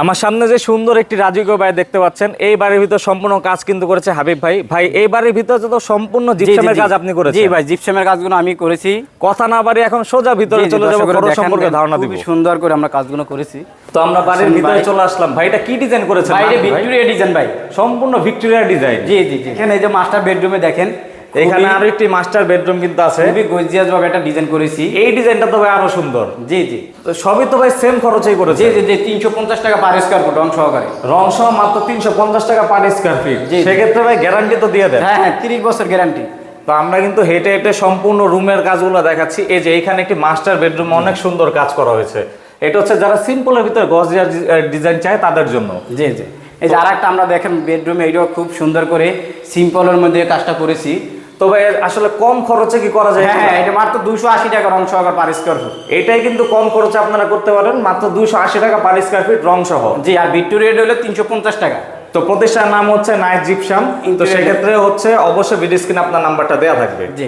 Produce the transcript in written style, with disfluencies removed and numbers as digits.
আমার সামনে যে সুন্দর একটি রাজকীয় বাড়ি দেখতে পাচ্ছেন, এই বাড়ির ভিতর সম্পূর্ণ কাজ কিন্তু করেছে হাবিব ভাই। ভাই এই বাড়ির ভিতর তো সম্পূর্ণ জিপসামের কাজ আপনি করেছেন? জি ভাই, জিপসামের কাজগুলো আমি করেছি। কথা না বাড়ি এখন সোজা ভিতরে চলে যাব, খরচ সম্পর্কে ধারণা দিব। খুব সুন্দর করে আমরা কাজগুলো করেছি। তো আমরা বাড়ির ভিতরে চলে আসলাম। ভাই এটা কি ডিজাইন করেছেন? বাইরে ভিক্টোরিয়া ডিজাইন ভাই, সম্পূর্ণ ভিক্টোরিয়া ডিজাইন। জি জি জি। এখানে এই যে মাস্টার বেডরুমে দেখেন, এখানে আরো একটি মাস্টার বেডরুম কিন্তু আছে। খুবই গর্জিয়াস ভাবে একটা ডিজাইন করেছি। এই ডিজাইনটা তো ভাই আরো সুন্দর। জি জি। তো সবই তো ভাই সেম খরচেই করেছে। জি জি জি। 350 টাকা পার স্কয়ার ফুট রং সহকারে। রং সহ মাত্র 350 টাকা পার স্কয়ার ফিট। জি। সেক্ষেত্রে ভাই গ্যারান্টি তো দিয়ে দেন? হ্যাঁ হ্যাঁ, 30 বছর গ্যারান্টি। তো আমরা কিন্তু হেঁটে হেঁটে সম্পূর্ণ রুমের কাজগুলো দেখাচ্ছি। এই যে এখানে একটি মাস্টার বেডরুম অনেক সুন্দর কাজ করা হয়েছে। এটা হচ্ছে যারা সিম্পলের ভিতরে গর্জিয়াস ডিজাইন চায় তাদের জন্য। জি জি। এই যে আরেকটা আমরা দেখেন বেডরুমে, এটাও খুব সুন্দর করে সিম্পলের মধ্যে কাজটা করেছি। তো ভাই আসলে কম খরচে কি করা যায়? হ্যাঁ, এটা মাত্র 280 টাকা রং সহকারে পার স্কয়ার ফুট। এটাই কিন্তু কম খরচে আপনারা করতে পারেন, মাত্র 280 টাকা পার স্কয়ার ফিট রং সহ। জি, আর ভিক্টোরিয়া হলো 350 টাকা। তো প্রতিষ্ঠানের নাম হচ্ছে নাইট জিপসাম। তো সেক্ষেত্রে হচ্ছে অবশ্যই ভিডিও স্ক্রিনে আপনার নাম্বারটা দেওয়া থাকবে। জি।